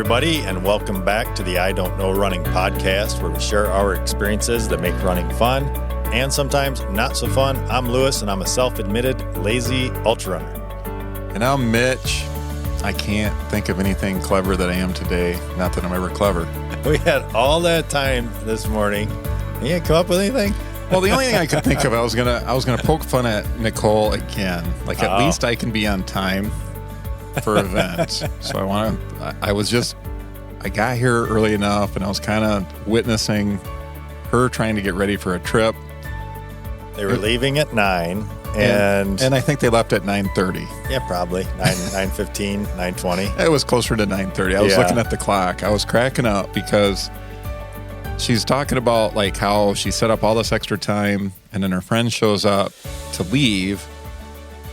everybody, and welcome back to the I Don't Know Running podcast, where we share our experiences that make running fun and sometimes not so fun. I'm Lewis, and I'm a self-admitted lazy ultra runner. And I'm Mitch. I can't think of anything clever that I am today. Not that I'm ever clever. We had all that time this morning. You didn't come up with anything? Well, the only thing I could think of, I was gonna poke fun at Nicole again. Like, at least I can be on time for events. So I got here early enough, and I was kind of witnessing her trying to get ready for a trip. They were leaving at 9, and I think they left at 9:30. Yeah, probably 9:15, 9:20. It was closer to 9:30. I was looking at the clock. I was cracking up because she's talking about like how she set up all this extra time, and then her friend shows up to leave,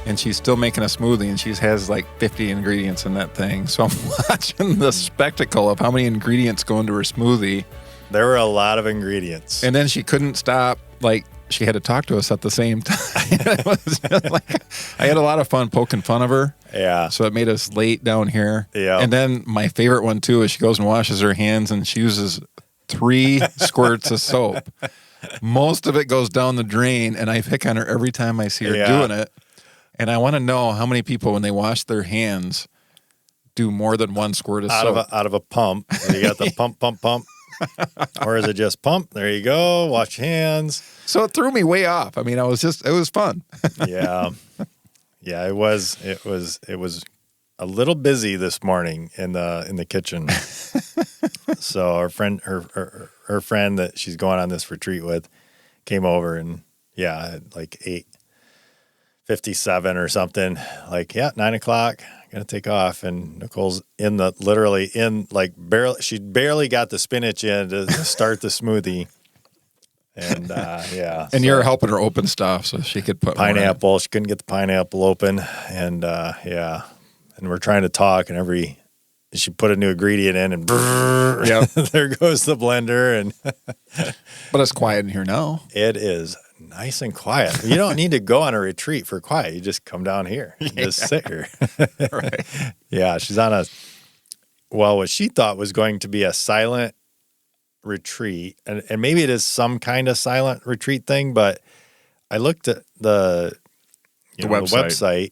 and she's still making a smoothie, and she has like 50 ingredients in that thing. So I'm watching the spectacle of how many ingredients go into her smoothie. There were a lot of ingredients. And then she couldn't stop. Like, she had to talk to us at the same time. It was just like, I had a lot of fun poking fun of her. Yeah. So it made us late down here. Yeah. And then my favorite one, too, is she goes and washes her hands, and she uses 3 squirts of soap. Most of it goes down the drain, and I pick on her every time I see her doing it. And I want to know how many people, when they wash their hands, do more than 1 squirt of soap. Out of a pump. You got the pump. Or is it just pump? There you go. Wash your hands. So it threw me way off. I mean, it was fun. Yeah. Yeah, it was a little busy this morning in the kitchen. So our friend, her friend that she's going on this retreat with, came over, and at like 8:57 or something. Like, 9 o'clock. Gonna take off, and Nicole's she barely got the spinach in to start the smoothie. And and you're helping her open stuff so she could put pineapple. She couldn't get the pineapple open, and and we're trying to talk, and she put a new ingredient in, and there goes the blender. And but it's quiet in here now. It is nice and quiet. You don't need to go on a retreat for quiet. You just come down here and just sit here. Right. Yeah, she's on what she thought was going to be a silent retreat, and maybe it is some kind of silent retreat thing, but I looked at the website.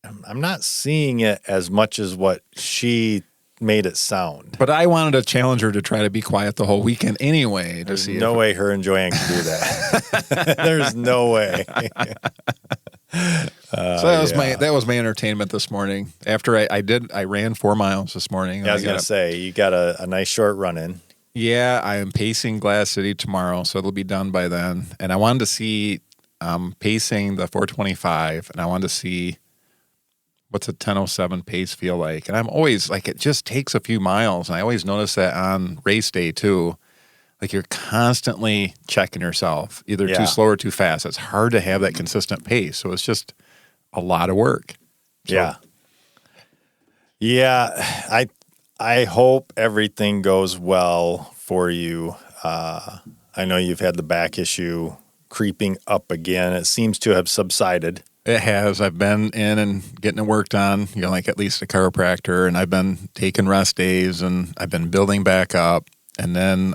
I'm not seeing it as much as what she made it sound. But I wanted to challenge her to try to be quiet the whole weekend anyway. There's no way her and Joanne can do that. There's no way. So that was my entertainment this morning. After I ran 4 miles this morning. I was going to say, you got a nice short run in. Yeah, I am pacing Glass City tomorrow, so it'll be done by then. And I wanted to see pacing the 425, and I wanted to see what's a 10:07 pace feel like. And I'm always like, it just takes a few miles. And I always notice that on race day too. Like, you're constantly checking yourself, either too slow or too fast. It's hard to have that consistent pace. So it's just a lot of work. So, yeah. I hope everything goes well for you. I know you've had the back issue creeping up again. It seems to have subsided. It has. I've been in and getting it worked on, like at least a chiropractor, and I've been taking rest days, and I've been building back up. And then,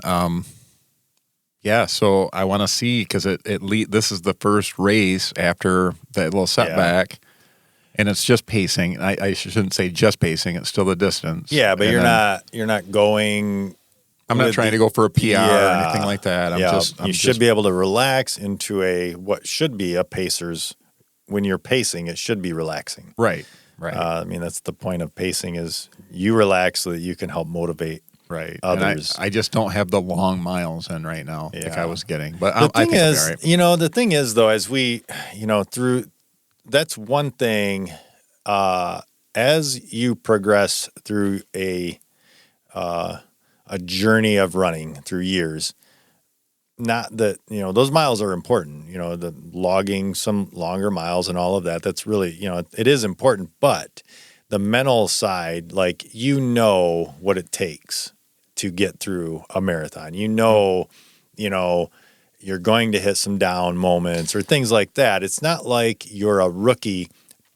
so I want to see, because this is the first race after that little setback, and it's just pacing. I shouldn't say just pacing; it's still the distance. Yeah, but you're not going. I'm not trying to go for a PR or anything like that. You should be able to relax into what should be a pacer's. When you're pacing, it should be relaxing. Right. I mean, that's the point of pacing, is you relax so that you can help motivate others. I just don't have the long miles in right now like I was getting. But I think I'll be all right. The thing is, though, as we, that's one thing. As you progress through a journey of running through years, not that, those miles are important, the logging some longer miles and all of that. That's really, it is important, but the mental side, like, what it takes to get through a marathon. You're going to hit some down moments or things like that. It's not like you're a rookie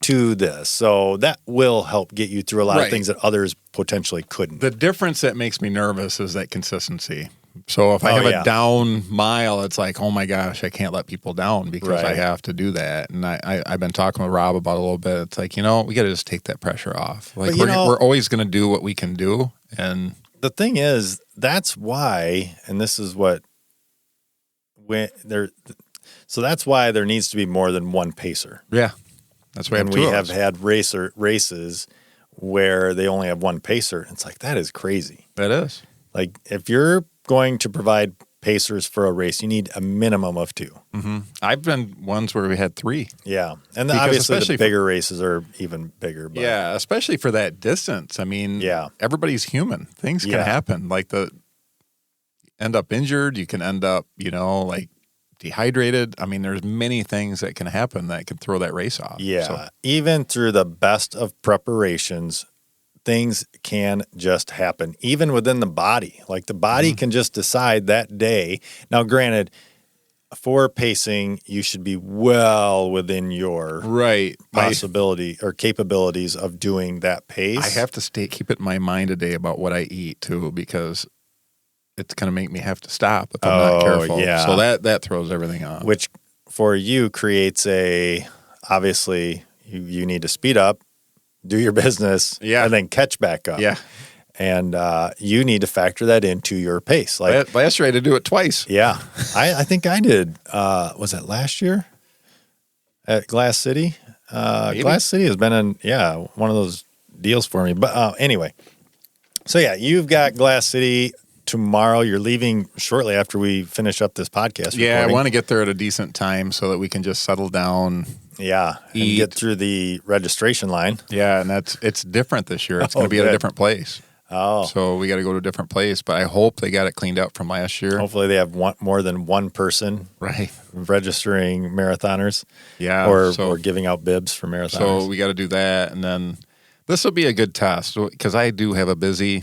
to this. So that will help get you through a lot of Right. things that others potentially couldn't. The difference that makes me nervous is that consistency. So if I Oh, have yeah. a down mile, it's like, oh my gosh, I can't let people down because I Right. have to do that. And I've been talking with Rob about it a little bit. It's like, we got to just take that pressure off. Like But, you know- we're always going to do what we can do. And The thing is, that's why, and this is what so that's why there needs to be more than one pacer. yeah, that's why I And have we two of have us. had races where they only have one pacer. It's like, that is crazy. That is. Like, if you're going to provide pacers for a race, you need a minimum of two. I've been ones where we had three. Yeah. And Because obviously especially the bigger races are even bigger. But Yeah, especially for that distance. I mean, Yeah. everybody's human. Things can Yeah. happen. Like end up injured. You can end up, like dehydrated. I mean, there's many things that can happen that can throw that race off. Yeah. So, Even through the best of preparations, things can just happen, even within the body. Like, the body can just decide that day. Now, granted, for pacing, you should be well within your right. possibility or capabilities of doing that pace. I have to keep it in my mind today about what I eat too, because it's going to make me have to stop if I'm not careful. yeah. So that throws everything off. which for you creates obviously you need to speed up, do your business, Yeah. and then catch back up. Yeah. And you need to factor that into your pace. Like, Last year I had to do it twice. yeah, I think I did. Was it last year at Glass City? Maybe. Glass City has been one of those deals for me. But anyway, so yeah, you've got Glass City tomorrow. You're leaving shortly after we finish up this podcast. Yeah, I recording. want to get there at a decent time so that we can just settle down. Yeah, and Eat. get through the registration line. Yeah, and it's different this year. It's going Oh, to be at a good. different place. Oh, So we got to go to a different place, but I hope they got it cleaned up from last year. hopefully they have more than one person Right. registering marathoners, Yeah. or giving out bibs for marathoners. So we got to do that, and then this will be a good test because I do have a busy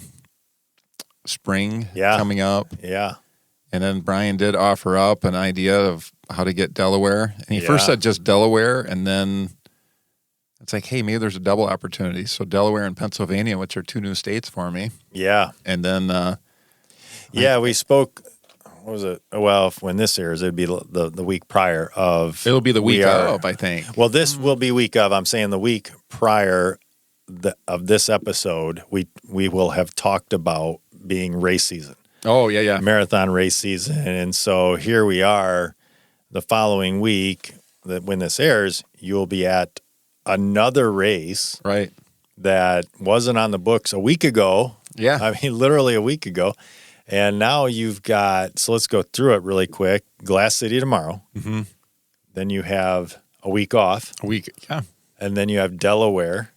spring Yeah. coming up, yeah, and then Brian did offer up an idea of how to get Delaware, and he first Yeah. said just Delaware, and then it's like, hey, maybe there's a double opportunity. So Delaware and Pennsylvania, which are two new states for me, yeah, and then yeah. We spoke. What was it? Well, when this airs, it'd be the week prior of. it'll be the week we are- of, I think. Well, this will be week of. I'm saying the week prior of this episode, we will have talked about being race season. Oh yeah. Marathon race season. And so here we are the following week that when this airs, you'll be at another race Right. that wasn't on the books a week ago. Yeah. I mean, literally a week ago. And now you've got, so let's go through it really quick. Glass City tomorrow. Mm-hmm. Then you have a week off. A week. Yeah. And then you have Delaware,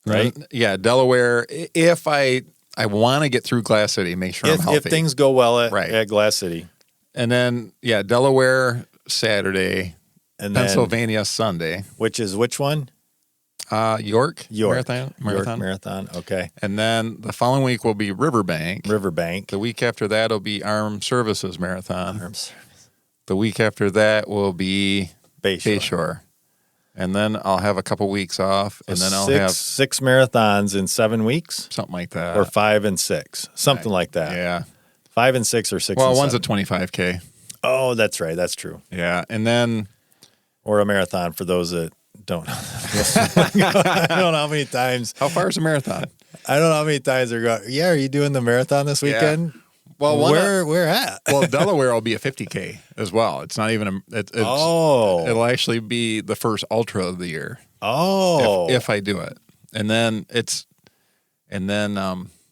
right? Yeah, Delaware. If I want to get through Glass City, make sure I'm If healthy. things go well Right. at Glass City. And then, Delaware Saturday, And then, Pennsylvania Sunday, which is which one? York York. Marathon. York Marathon. Okay. And then the following week will be Riverbank. Riverbank. The week after that will be Armed Services Marathon. The week after that will be Bayshore. Bayshore. And then I'll have a couple weeks off, and then I'll have six marathons in 7 weeks, something like that. or 5 and 6, something like that. Yeah. 5 and 6 or 6. Well, and one's a 7. 25K. Oh, that's right. That's true. Yeah. And then Or a marathon for those that don't know. I don't know how many times. how far is a marathon? I don't know how many times they're going. Yeah, are you doing the marathon this weekend? Well, where at? Well, Delaware will be a 50K as well. It's not even Oh. it'll actually be the first ultra of the year Oh, if I do it. And then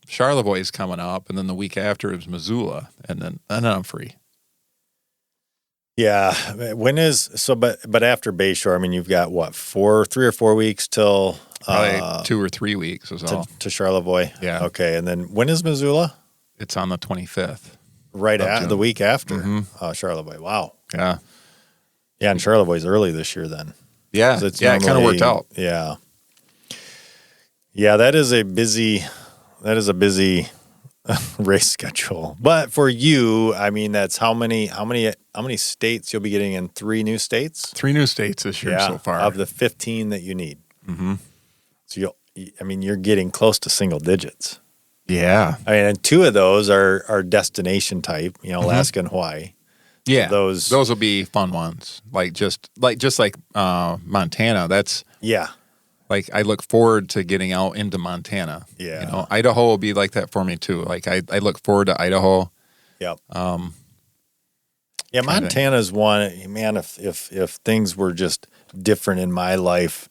Charlevoix is coming up, and then the week after is Missoula, and then I'm free. yeah. When is so? But after Bayshore, I mean, you've got what 3 or 4 weeks till Probably 2 or 3 weeks is all. to Charlevoix. Yeah. Okay, and then when is Missoula? It's on the 25th. Right Of at June. the week after. Mhm. Charlevoix. Wow. Yeah, Yeah, and Charlevoix's early this year then. yeah, 'Cause it's yeah. It kind of normally- worked out. Yeah. Yeah, that is a busy race schedule. But for you, I mean, that's how many how many states you'll be getting in 3 new states? 3 new states this year so far. Of the 15 that you need. Mm-hmm. So you're getting close to single digits. Yeah. I mean, and 2 of those are destination type, Alaska and Hawaii. Yeah. So those will be fun ones. Like Montana. That's like I look forward to getting out into Montana. Yeah. Idaho will be like that for me too. Like I look forward to Idaho. Yep. Montana's one, man, if things were just different in my life,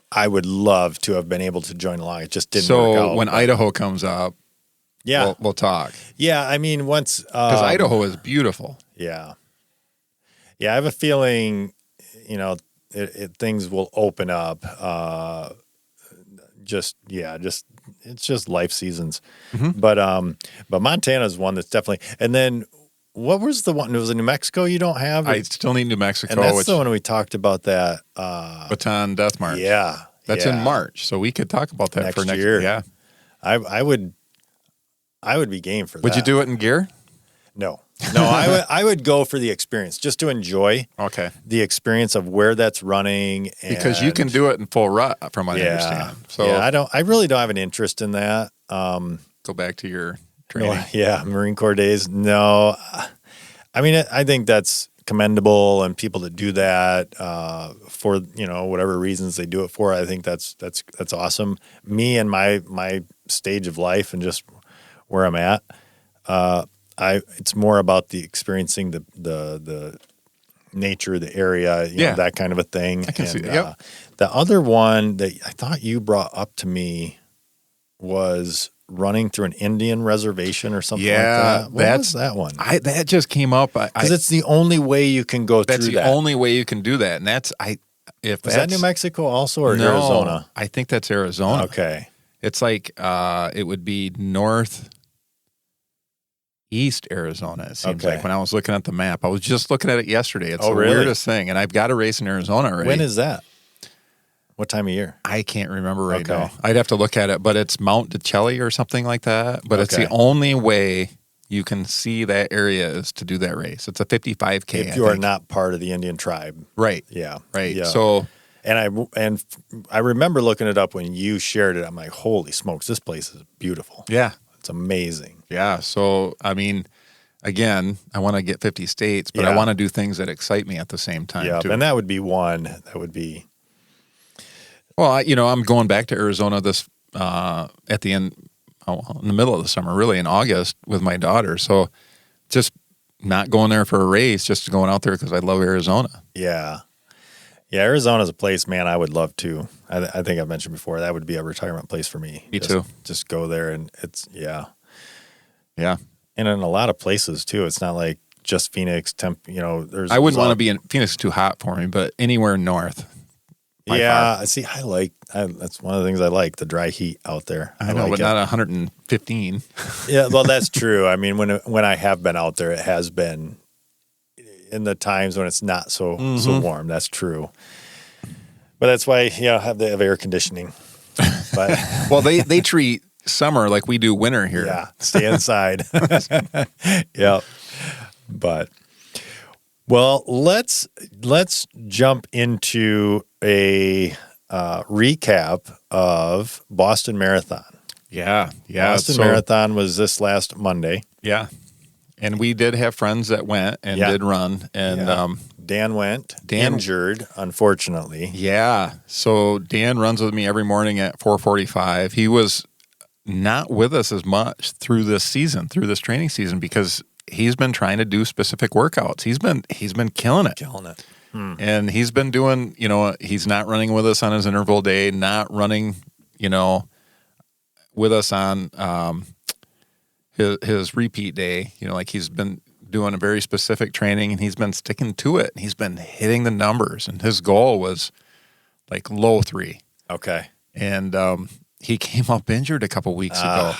I would love to have been able to join along. It just didn't work out. So when Idaho comes up, we'll talk. Yeah, I mean, once... Because Idaho is beautiful. Yeah. Yeah, I have a feeling, things will open up. It's just life seasons. Mm-hmm. But Montana's one that's definitely... And then... What was the one? It was in New Mexico you don't have? I still need New Mexico. And that's the one we talked about that. Bataan Death March. Yeah. That's in March. So we could talk about that for next year. Yeah. I would be game for that. Would you do it in gear? No, I would go for the experience, just to enjoy the experience of where that's running. Because you can do it in full rut from what I understand. So I really don't have an interest in that. Go back to your training. Marine Corps days. No, I mean, I think that's commendable, and people that do that for whatever reasons they do it for. I think that's awesome. Me and my stage of life and just where I'm at, it's more about the experiencing the nature, the area, that kind of a thing. I can see that. Yep. The other one that I thought you brought up to me was running through an Indian reservation or something like that. What was that one? That just came up because it's the only way you can go through that. That's the only way you can do that, and that's Is that New Mexico also or Arizona? I think that's Arizona. Okay, it's like it would be northeast Arizona. It seems like when I was looking at the map, I was just looking at it yesterday. It's the weirdest thing, and I've got a race in Arizona already. When is that? What time of year? I can't remember right now. I'd have to look at it, but it's Mount DeChelly or something like that. But it's the only way you can see that area is to do that race. It's a 55K. If you are not part of the Indian tribe. Right. Yeah. Right. Yeah. So, and I remember looking it up when you shared it. I'm like, holy smokes, this place is beautiful. Yeah. It's amazing. Yeah. So, I mean, again, I want to get 50 states, but I want to do things that excite me at the same time too. And that would be one. That would be... Well, I'm going back to Arizona this at the end, in the middle of the summer, really in August with my daughter. So just not going there for a race, just going out there because I love Arizona. Yeah. Yeah, Arizona's a place, man, I would love to. I think I've mentioned before, that would be a retirement place for me. Me too. Just go there and it's, Yeah. And in a lot of places too. It's not like just Phoenix, there's... I wouldn't want to be in Phoenix, too hot for me, but anywhere north. Yeah, see, that's one of the things I like, the dry heat out there. I know, but not 115. Yeah, well, that's true. I mean, when I have been out there, it has been in the times when it's not so warm. That's true. But that's why, they have air conditioning. But well, they treat summer like we do winter here. Yeah, stay inside. Yep. But... Well, let's jump into a recap of Boston Marathon. Yeah. Boston Marathon was this last Monday. Yeah. And we did have friends that went and did run. And Dan went, injured, unfortunately. Yeah. So Dan runs with me every morning at 4:45. He was not with us as much through this training season, because he's been trying to do specific workouts. He's been killing it. And he's been doing, he's not running with us on his interval day, not running, with us on his repeat day. Like he's been doing a very specific training, and he's been sticking to it. He's been hitting the numbers, and his goal was like low 3. Okay. And he came up injured a couple weeks ago.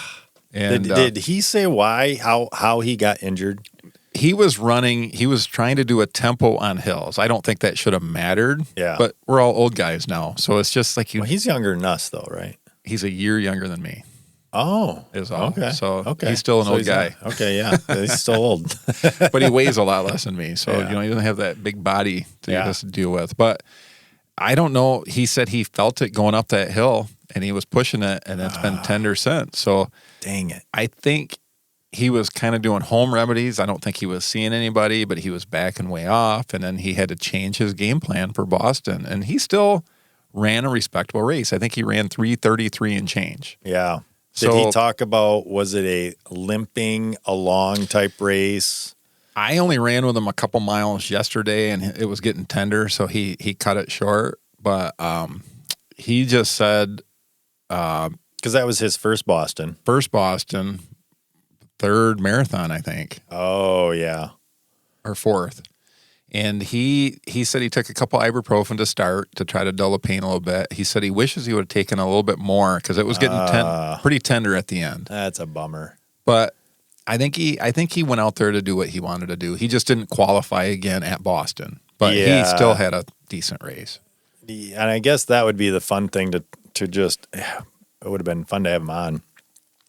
And did he say why, how he got injured? He was trying to do a tempo on hills. I don't think that should have mattered. Yeah. But we're all old guys now. So it's just like he's younger than us though, right? He's a year younger than me. Oh, is all. Okay. So okay. he's still an So old he's guy. not- okay, yeah, he's still old. But he weighs a lot less than me. So, Yeah. he doesn't have that big body to Yeah. just deal with. But I don't know. He said he felt it going up that hill and he was pushing it, and it's been tender since. So Dang it. I think he was kind of doing home remedies. I don't think he was seeing anybody, but he was backing way off. And then he had to change his game plan for Boston. And he still ran a respectable race. I think he ran 3:33 and change. Yeah. Did So he talk about, was it a limping along type race? I only ran with him a couple miles yesterday, and it was getting tender, so he cut it short. But he just said Because that was his first Boston. first Boston, third marathon, I think, Oh, yeah. or fourth. And he said he took a couple ibuprofen to start to try to dull the pain a little bit. He said he wishes he would have taken a little bit more because it was getting pretty tender at the end. That's a bummer. But I think he went out there to do what he wanted to do. He just didn't qualify again at Boston, but Yeah. he still had a decent race. And I guess that would be the fun thing to just, it would have been fun to have him on.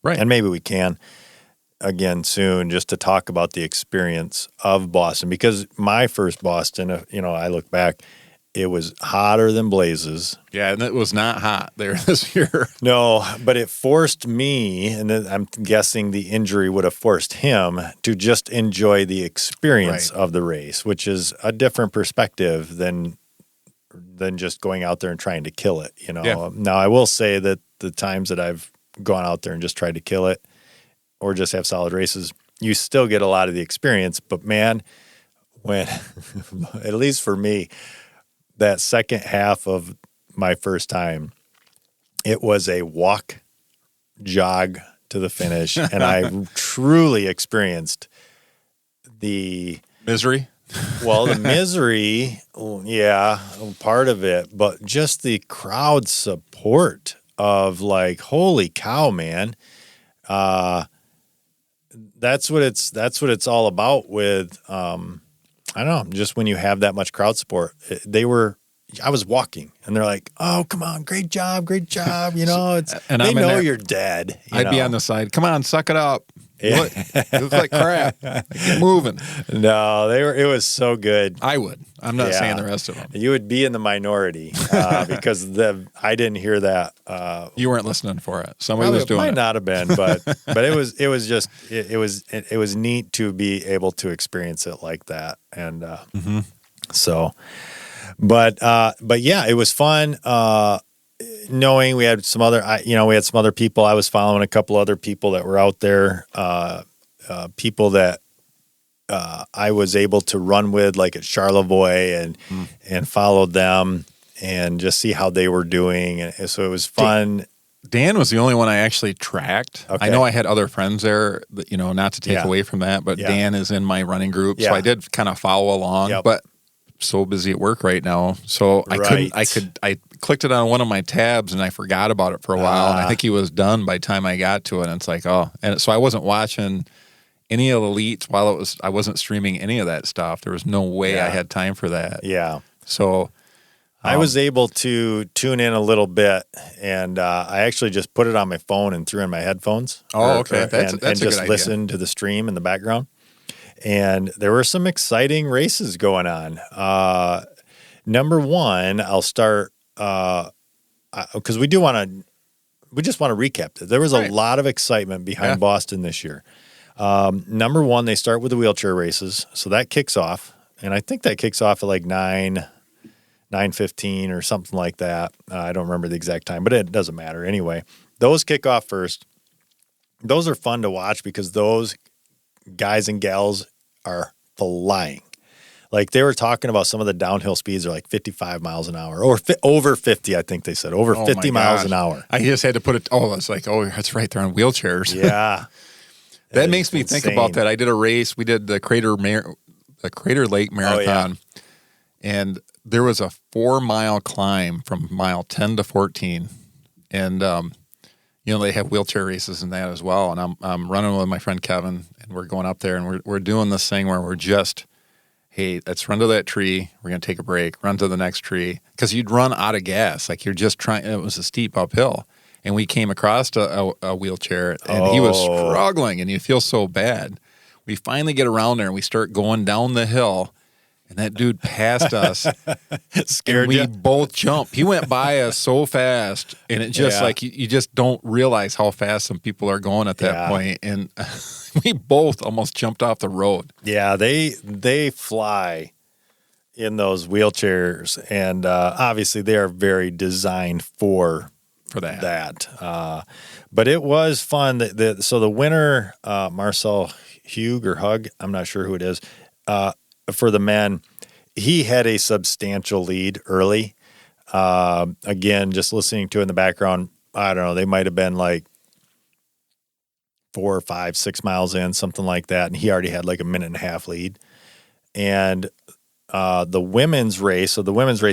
Right. And maybe we can again soon, just to talk about the experience of Boston, because my first Boston, I look back, it was hotter than blazes. Yeah, and it was not hot there this year. No, but it forced me, and then I'm guessing the injury would have forced him to just enjoy the experience Right. of the race, which is a different perspective than just going out there and trying to kill it. Yeah. Now I will say that the times that I've gone out there and just tried to kill it, or just have solid races, you still get a lot of the experience. But man, when, at least for me, that second half of my first time, it was a walk, jog to the finish. And I truly experienced the Misery. misery, yeah, part of it, but just the crowd support of like, holy cow, man. That's what it's all about with, I don't know, just when you have that much crowd support. I was walking and they're like, oh, come on, great job. And They I'm in know there. you're dead. I'd be on the side. Come on, suck it up. Yeah. You look like crap. Get moving. No, it was so good. I would. I'm not Yeah. saying the rest of them. You would be in the minority because I didn't hear that. You weren't listening for it. Somebody was doing might it. not have been, but it was neat to be able to experience it like that, and so, but yeah, it was fun. Knowing we had some other people. I was following a couple other people that were out there, people that I was able to run with, like at Charlevoix, and followed them and just see how they were doing. And so it was fun. Dan was the only one I actually tracked. Okay. I know I had other friends there, that, not to take Yeah. away from that, but Yeah. Dan is in my running group, so Yeah. I did kind of follow along. Yep. But so busy at work right now, so I couldn't. I clicked it on one of my tabs and I forgot about it for a while, and I think he was done by the time I got to it. And it's like, and so I wasn't watching any of the elites while I wasn't streaming any of that stuff. There was no way I had time for that. Yeah. So I was able to tune in a little bit, and I actually just put it on my phone and threw in my headphones. Oh, okay. That's and a just good idea. listen to the stream in the background. And there were some exciting races going on. Number one, I'll start because we just want to recap it. There was a lot of excitement behind Boston this year. Number one, they start with the wheelchair races, so that kicks off, and I think that kicks off at like 9:15 or something like that. I don't remember the exact time, but it doesn't matter. Anyway, those kick off first. Those are fun to watch because those guys and gals are flying. Like they were talking about some of the downhill speeds are like 55 miles an hour or over 50. I think they said over 50 miles an hour. I just had to put it. Oh, it's like, that's right. They're on wheelchairs. Yeah. That makes me think about insane. that. I did a race. We did the Crater Lake Marathon, and there was a 4-mile climb from mile 10 to 14, and they have wheelchair races and that as well. And I'm running with my friend Kevin, and we're going up there, and we're doing this thing where we're just, hey, let's run to that tree. We're gonna take a break. Run to the next tree because you'd run out of gas. Like you're just trying. It was a steep uphill. and we came across a wheelchair, and he was struggling, and you feel so bad. We finally get around there, and we start going down the hill, and that dude passed us. Scared and we you? both jumped. He went by us so fast, and it just like you just don't realize how fast some people are going at that point. And we both almost jumped off the road. Yeah, they fly in those wheelchairs, and obviously they are very designed for that. But it was fun. So the winner, Marcel Hug, I'm not sure who it is, for the men, he had a substantial lead early. Again, just listening to it in the background, I don't know, they might have been like 4 or 5, 6 miles in, something like that. And he already had like a minute and a half lead. And the women's race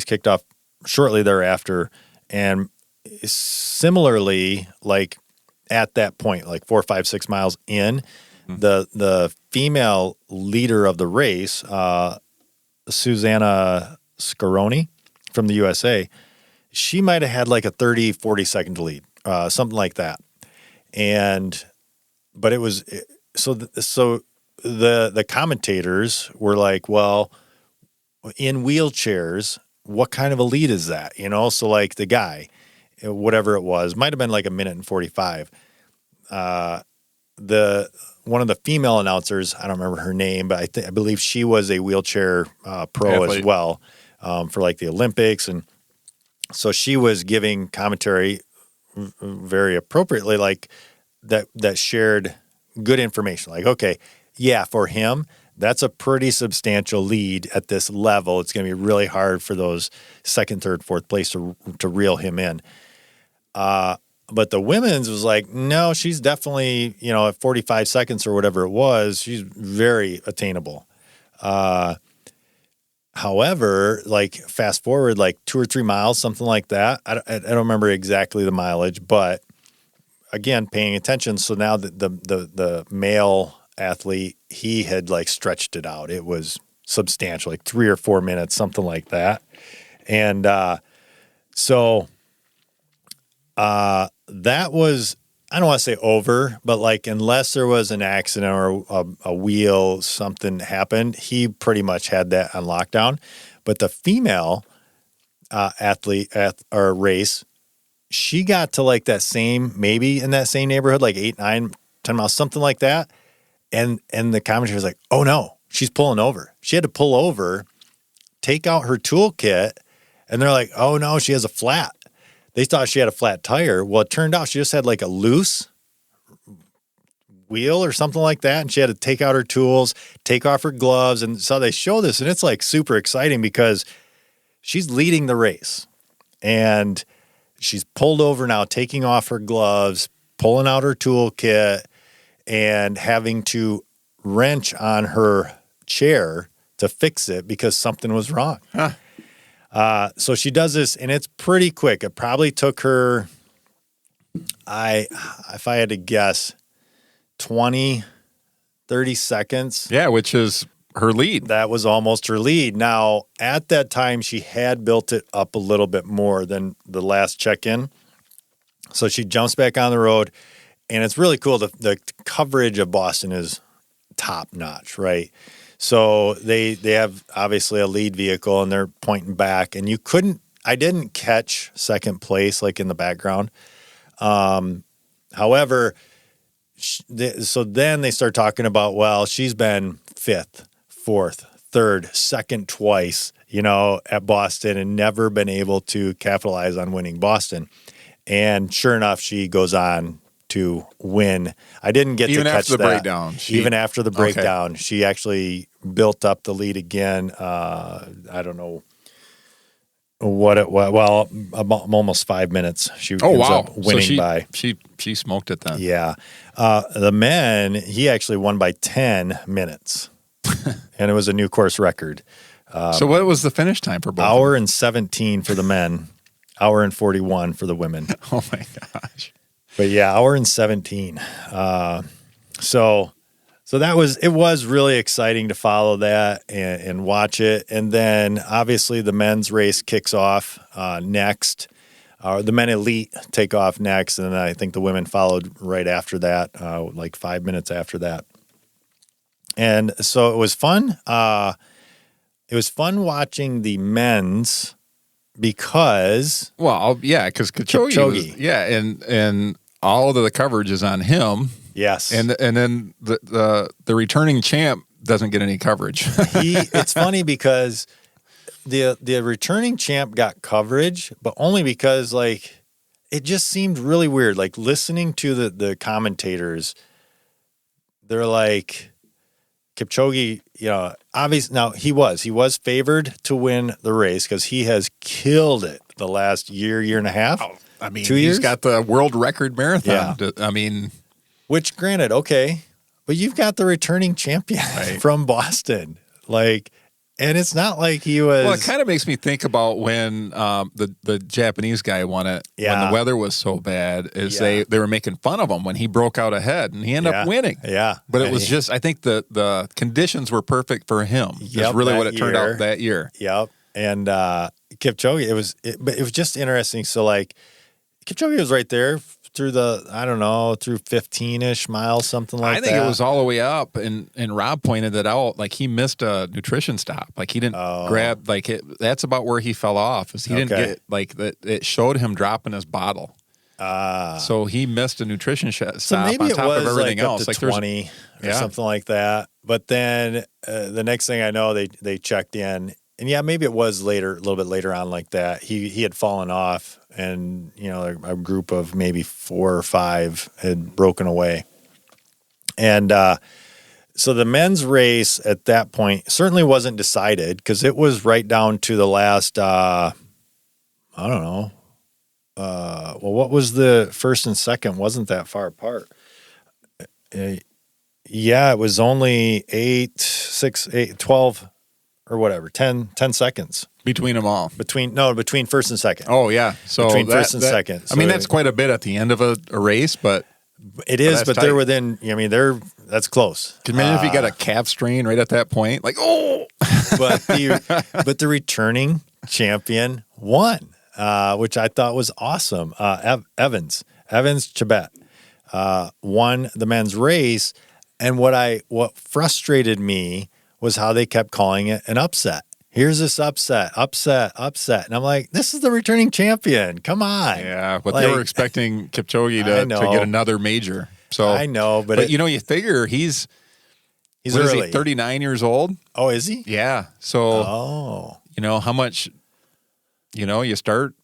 kicked off shortly thereafter. And similarly, like at that point, like 4, 5, 6 miles in, the female leader of the race, Susanna Scaroni from the USA, she might have had like a 30, 40 second lead, something like that. But it was so the commentators were like, well, in wheelchairs, what kind of a lead is that? You know, so like the guy, whatever it was, might have been like a minute and 45. One of the female announcers, I don't remember her name, but I believe she was a wheelchair pro athlete as well, for like the Olympics. And so she was giving commentary very appropriately, like that shared good information. Like, okay, yeah, for him, that's a pretty substantial lead at this level. It's going to be really hard for those second, third, fourth place to reel him in. But the women's was like, no, she's definitely, at 45 seconds or whatever it was, she's very attainable. However, like fast forward like 2 or 3 miles, something like that. I don't remember exactly the mileage, but again, paying attention. So now the male athlete, he had like stretched it out. It was substantial, like 3 or 4 minutes, something like that. And that was, I don't want to say over, but like unless there was an accident or a wheel, something happened, he pretty much had that on lockdown. But the female athlete or race, she got to like that same, maybe in that same neighborhood, like 8, 9, 10 miles, something like that. And the commentator was like, oh no, she's pulling over. She had to pull over, take out her toolkit, and they're like, oh no, she has a flat. They thought she had a flat tire. Well, it turned out she just had like a loose wheel or something like that. And she had to take out her tools, take off her gloves. And so they show this, and it's like super exciting because she's leading the race. And she's pulled over now, taking off her gloves, pulling out her toolkit, and having to wrench on her chair to fix it because something was wrong. Huh. So she does this, and it's pretty quick. It probably took her, if I had to guess, 20, 30 seconds. Yeah, which is her lead. That was almost her lead. Now, at that time, she had built it up a little bit more than the last check-in. So she jumps back on the road, and it's really cool. The coverage of Boston is top-notch, right? So they have obviously a lead vehicle, and they're pointing back. And I didn't catch second place like in the background. However, so then they start talking about, well, she's been 5th, 4th, 3rd, 2nd twice, at Boston and never been able to capitalize on winning Boston. And sure enough, she goes on to win. I didn't get even to catch after the that. breakdown. Even after the breakdown, she actually built up the lead again. I don't know what it was. Well, almost 5 minutes. She ends up winning by. She smoked it then. Yeah. The men, he actually won by 10 minutes, and it was a new course record. So what was the finish time for both? Hour and 17 for the men, hour and 41 for the women. Oh my gosh. But yeah, hour and 17. So it was really exciting to follow that and watch it. And then obviously the men's race kicks off next. The men elite take off next, and then I think the women followed right after that, like 5 minutes after that. And so it was fun. It was fun watching the men's because Well, yeah, because Kipchoge. and all of the coverage is on him, yes, and then the returning champ doesn't get any coverage. it's funny because the returning champ got coverage, but only because like it just seemed really weird. Like listening to the commentators, they're like Kipchoge, obviously now he was favored to win the race because he has killed it the last year and a half. I mean, 2 years. He's got the world record marathon. Yeah. I mean, which granted, okay, but you've got the returning champion from Boston, like. And it's not like he was. Well, it kind of makes me think about when the Japanese guy won it. Yeah. When the weather was so bad, they were making fun of him when he broke out ahead, and he ended up winning. Yeah. But it was just, I think the conditions were perfect for him. Yep, is really that what it turned year. out that year. Yep. And Kipchoge, but it was just interesting. So like Kipchoge was right there through through 15-ish miles, something like that. I think it was all the way up, and Rob pointed it out. Like he missed a nutrition stop. Like he didn't grab. Like that's about where he fell off. Is he didn't get like that. It showed him dropping his bottle. So he missed a nutrition stop so maybe on it top was of everything like else. up to Like 20 or something like that. But then the next thing I know, they checked in, and yeah, maybe it was a little bit later on like that. He had fallen off. And, a group of maybe 4 or 5 had broken away. And so the men's race at that point certainly wasn't decided because it was right down to the last, I don't know. Well, what was the first and second? Wasn't that far apart. Yeah, it was only 8, 6, 8, 12 or whatever, 10 seconds. between them all. Between first and second. Oh yeah, so between first and second. I mean, So that's quite a bit at the end of a race, but it is. that's But they're tight. within. That's close. can you imagine if you got a calf strain right at that point? Like, oh, But the returning champion won, which I thought was awesome. Evans Chebet won the men's race, and what frustrated me was how they kept calling it an upset. Here's this upset. And I'm like, this is the returning champion. Come on. yeah. But Like, they were expecting Kipchoge I to know. get another major. So I know, but you figure he's he's what is early. he, 39 years old? Oh, is he? Yeah. So Oh. how much? You start.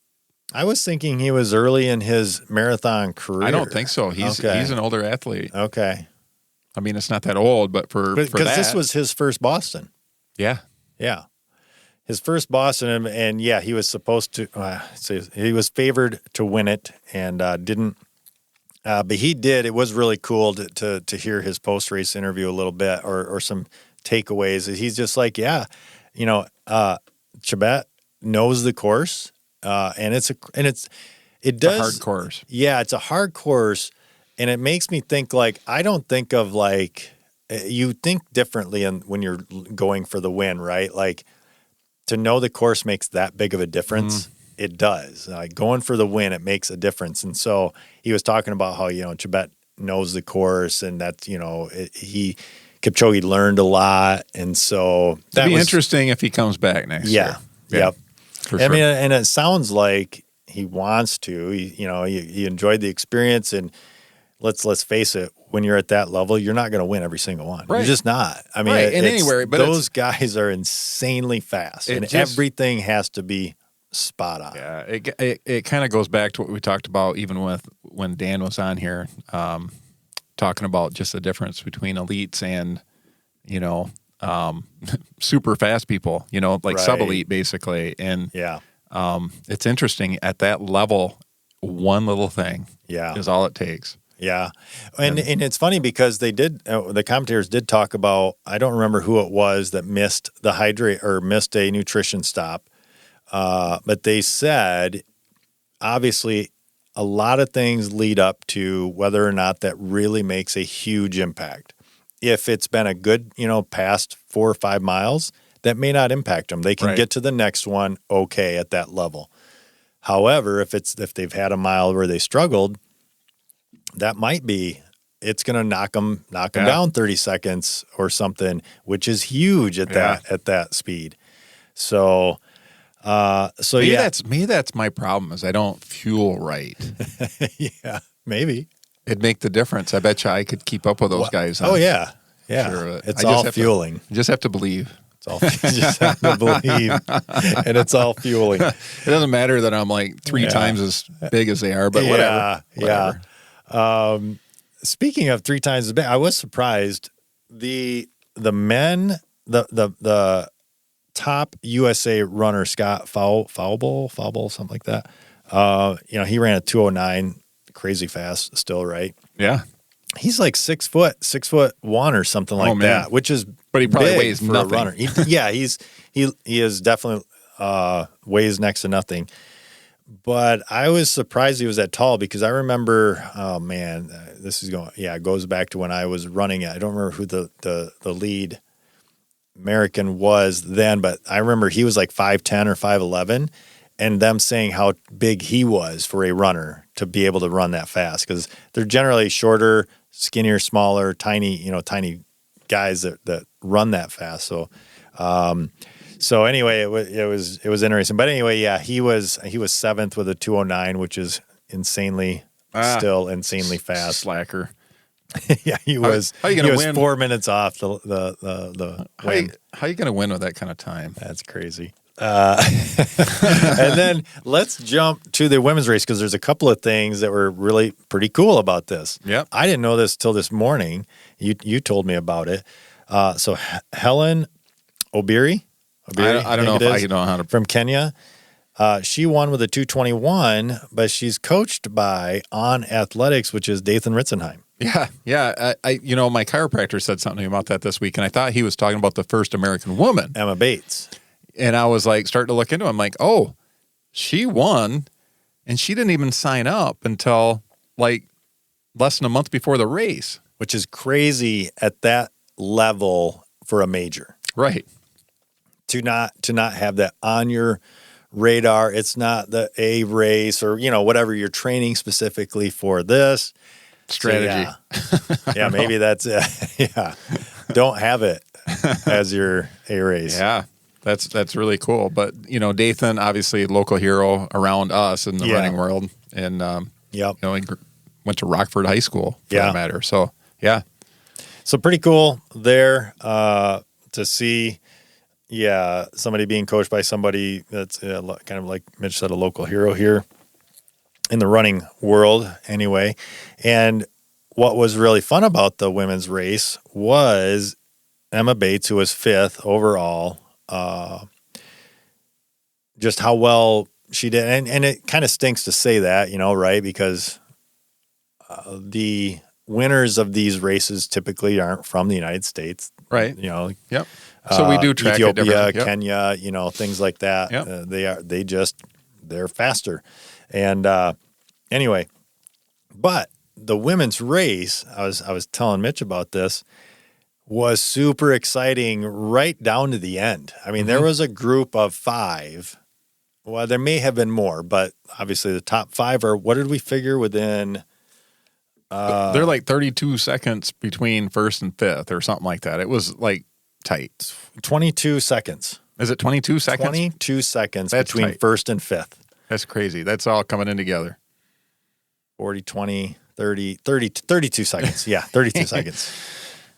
I was thinking he was early in his marathon career. I don't think so. He's an older athlete. Okay. I mean, it's not that old, but for Because that, this was his first Boston. yeah. Yeah. His first Boston, and yeah, he was supposed to. He was favored to win it, and didn't. But he did. It was really cool to hear his post race interview a little bit, or some takeaways. He's just like, yeah, Chebet knows the course, and it does It's a hard course. Yeah, it's a hard course, and it makes me think like I don't think of like you think differently when you're going for the win, right? Like to know the course makes that big of a difference. It does. Like going for the win, it makes a difference. And so he was talking about how Chebet knows the course, and that Kipchoge learned a lot, and so that It'd be was interesting if he comes back next year. Yep. For I sure. mean, and it sounds like he wants to. He enjoyed the experience, and let's face it. When you're at that level, you're not going to win every single one. Right. You're just not. I mean, Right, and anywhere, but those guys are insanely fast, and everything has to be spot on. Yeah, it kind of goes back to what we talked about even with when Dan was on here, talking about just the difference between elites and super fast people, like Right. sub-elite basically. And Yeah. it's interesting at that level, one little thing Yeah. is all it takes. Yeah. And it's funny because the commentators did talk about, I don't remember who it was that missed missed a nutrition stop. But they said, obviously, a lot of things lead up to whether or not that really makes a huge impact. If it's been a good, past 4 or 5 miles, that may not impact them. They can Right. get to the next one okay at that level. However, if they've had a mile where they struggled, that might be it's going to knock them down 30 seconds or something, which is huge at that speed. So maybe that's my problem is I don't fuel right. Yeah, maybe it'd make the difference. I bet you I could keep up with those guys. Oh yeah. Sure. It's all fueling. You just have to believe. It's all you just have to believe, and it's all fueling. It doesn't matter that I'm like 3 times as big as they are, but whatever. Yeah. Speaking of 3 times as big, I was surprised. The men, the top USA runner, Scott Fauble, something like that. He ran a 2:09, crazy fast still, right? Yeah. He's like 6 foot, 6'1" or something like that, which is but he probably big weighs for nothing. a runner. He is definitely weighs next to nothing. But I was surprised he was that tall because I remember, it goes back to when I was running. I don't remember who the lead American was then, but I remember he was like 5'10" or 5'11", and them saying how big he was for a runner to be able to run that fast because they're generally shorter, skinnier, smaller, tiny guys that run that fast. So anyway, it was interesting. But anyway, yeah, he was 7th with a 2:09, which is insanely fast. Slacker. Yeah, he was. How are you gonna win? 4 minutes off the win. How are you going to win with that kind of time? That's crazy. And then let's jump to the women's race because there's a couple of things that were really pretty cool about this. Yep. I didn't know this till this morning. You told me about it. So Helen Obiri. I don't know if I know how to. From Kenya. She won with a 2:21, but she's coached by On Athletics, which is Dathan Ritzenheim. Yeah. My chiropractor said something about that this week, and I thought he was talking about the first American woman, Emma Bates. And I was like, starting to look into it. I'm like, oh, she won, and she didn't even sign up until like less than a month before the race, which is crazy at that level for a major, right? To not have that on your radar. It's not the A race or whatever you're training specifically for this strategy. So, yeah, maybe that's yeah. Don't have it as your A race. Yeah. That's really cool. But, Dathan, obviously local hero around us in the running world. And, he went to Rockford High School for that matter. So, yeah. So pretty cool there to see, somebody being coached by somebody that's kind of like Mitch said, a local hero here in the running world anyway. And what was really fun about the women's race was Emma Bates, who was 5th overall, just how well she did. And it kind of stinks to say that, right? Because the winners of these races typically aren't from the United States. Right. Yep. So we do track Ethiopia, Kenya, things like that. Yep. They're faster. And anyway, but the women's race, I was telling Mitch about this, was super exciting right down to the end. I mean, there was a group of 5. Well, there may have been more, but obviously the top 5 are, what did we figure within? They're like 32 seconds between 1st and 5th or something like that. It was like tight. 22 seconds. Is it 22 seconds? 22 seconds That's between tight. 1st and 5th. That's crazy. That's all coming in together. 40, 20, 30, 32 seconds. Yeah, 32 seconds.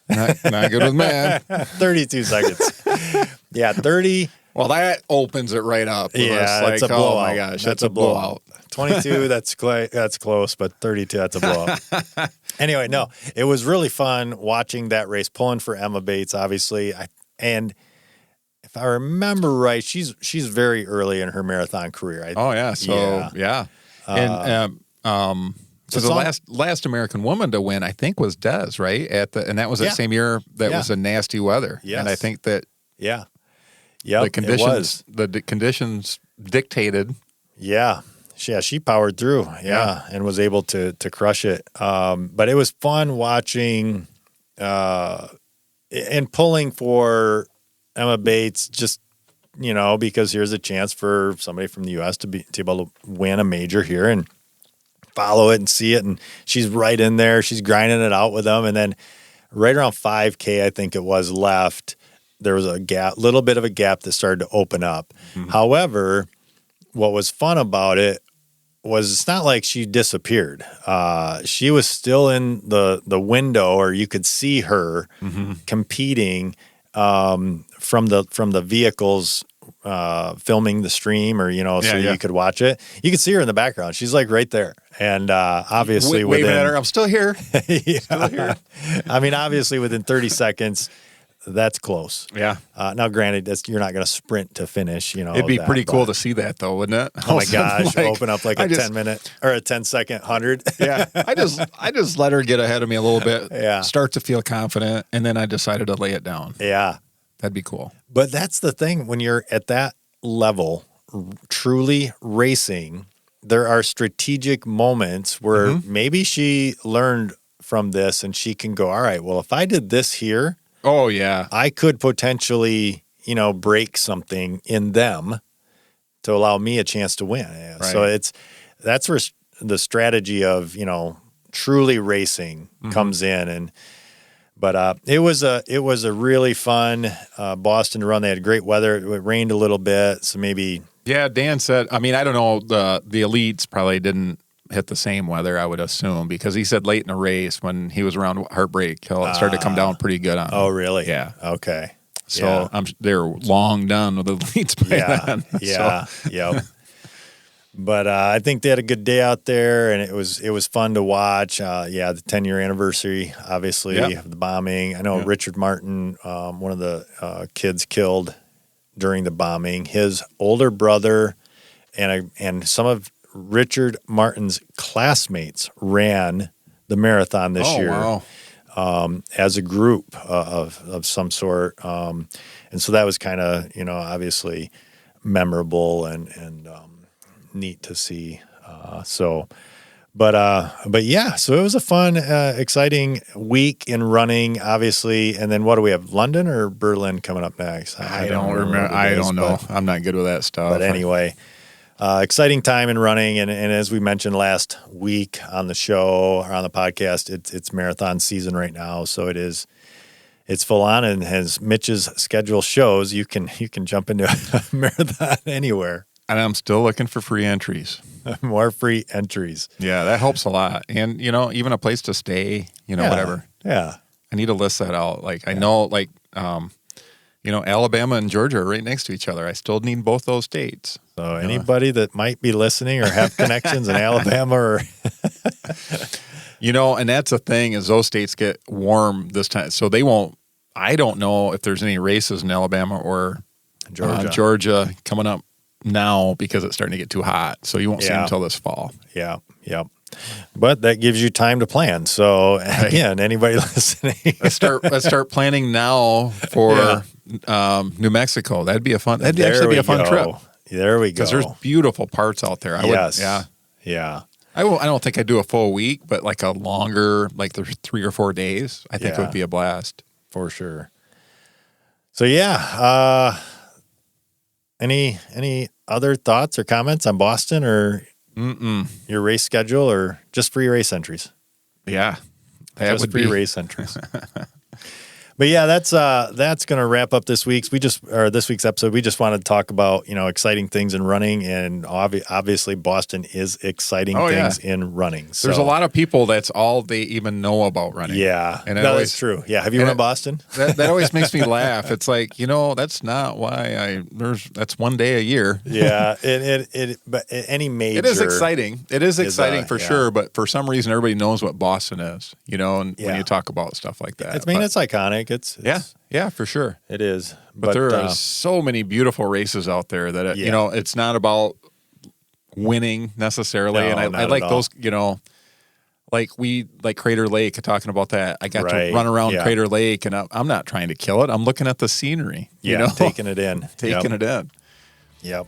Not good with math. 32 seconds. Yeah, 30. Well, that opens it right up. It's a blowout. Oh my gosh, that's a blowout. 22, that's close, but 32, that's a blowout. Anyway, no, it was really fun watching that race, pulling for Emma Bates, obviously. And if I remember right, she's very early in her marathon career. So the last American woman to win, I think, was Des, right? And that was that same year that was a nasty weather. Yes. And I think that the conditions dictated. Yeah. She powered through. And was able to crush it. But it was fun watching and pulling for Emma Bates, just because here's a chance for somebody from the U.S. to be able to win a major here and follow it and see it. And she's right in there. She's grinding it out with them. And then right around 5K, I think it was left, there was a little bit of a gap that started to open up. Mm-hmm. However, what was fun about it was it's not like she disappeared. She was still in the window, or you could see her competing from the vehicles filming the stream, or you could watch it. You could see her in the background. She's like right there, and obviously waving at her. I'm still here. Still here. I mean, obviously within 30 seconds. That's close. Yeah. Now, granted, you're not going to sprint to finish. It'd be pretty cool to see that, though, wouldn't it? Oh my gosh! Open up like a 10-minute or a 10-second 100. Yeah. I just let her get ahead of me a little bit. Yeah. Start to feel confident, and then I decided to lay it down. Yeah. That'd be cool. But that's the thing, when you're at that level, truly racing, there are strategic moments where maybe she learned from this, and she can go, all right, well, if I did this here. Oh, yeah. I could potentially, break something in them to allow me a chance to win. Yeah. Right. So that's where the strategy of, truly racing comes in. But it was a really fun Boston to run. They had great weather. It rained a little bit, so maybe. Yeah, Dan said, I mean, I don't know, the elites probably didn't hit the same weather, I would assume, because he said late in the race when he was around Heartbreak Hill, it started to come down pretty good on him. Oh, really? Yeah. Okay. So they're long done with the elites by then. Yeah. Yep. But I think they had a good day out there, and it was fun to watch. The 10-year anniversary, obviously, of the bombing. I know Richard Martin, one of the kids killed during the bombing, his older brother and some of Richard Martin's classmates ran the marathon this year. Wow. As a group of some sort. And so that was kind of, obviously memorable and neat to see. So it was a fun, exciting week in running, obviously. And then what do we have? London or Berlin coming up next? I don't remember. I don't know. I'm not good with that stuff. But anyway, exciting time in running. And as we mentioned last week on the show or on the podcast, it's marathon season right now. So it's full on, and as Mitch's schedule shows, you can jump into a marathon anywhere. And I'm still looking for free entries. More free entries. Yeah, that helps a lot. And, even a place to stay, whatever. Yeah. I need to list that out. I know, Alabama and Georgia are right next to each other. I still need both those states. So anybody that might be listening or have connections in Alabama or... and that's the thing, is those states get warm this time. So they won't... I don't know if there's any races in Alabama or Georgia coming up now, because it's starting to get too hot. So you won't see them until this fall. Yeah, yep. But that gives you time to plan. So again, anybody listening, let's start planning now for New Mexico. That'd be a fun. That'd actually be a fun trip. There we go. Because there's beautiful parts out there. Yeah. I don't think I'd do a full week, but like a longer, like there's 3 or 4 days, I think it would be a blast for sure. So any other thoughts or comments on Boston or your race schedule, or just free race entries? Yeah, that just would free be race entries. But yeah, that's going to wrap up this week's episode. We just wanted to talk about exciting things in running, and obviously Boston is exciting things in running. So. There's a lot of people that's all they even know about running. Yeah, and that's true. Yeah, have you run Boston? That always makes me laugh. It's like that's not why that's one day a year. Yeah, but any major. It is exciting. It is exciting for sure. But for some reason, everybody knows what Boston is. And when you talk about stuff like that, it's iconic. It's for sure. It is. But there are so many beautiful races out there that it's not about winning necessarily. No, and I like those, like Crater Lake, talking about that. I got to run around Crater Lake, and I'm not trying to kill it. I'm looking at the scenery. Taking it in. Taking it in. Yep.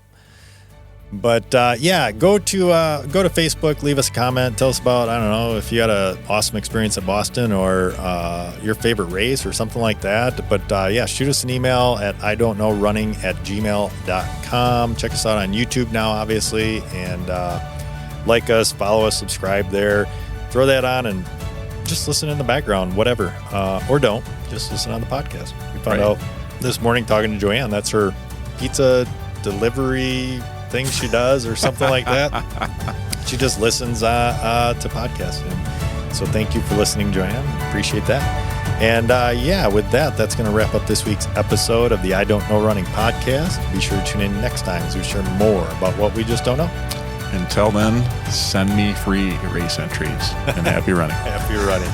But yeah, go to Facebook, leave us a comment, tell us about, I don't know, if you had an awesome experience at Boston or your favorite race or something like that. But yeah, shoot us an email at idon'tknowrunning@gmail.com. Check us out on YouTube now, obviously, and like us, follow us, subscribe there. Throw that on and just listen in the background, whatever, or don't. Just listen on the podcast. We found out this morning talking to Joanne, that's her pizza delivery thing she does or something like that. She just listens to podcasts. And so thank you for listening, Joanne. Appreciate that. And yeah, with that, that's going to wrap up this week's episode of the I Don't Know Running podcast. Be sure to tune in next time as we share more about what we just don't know. Until then, send me free race entries and happy running. Happy running.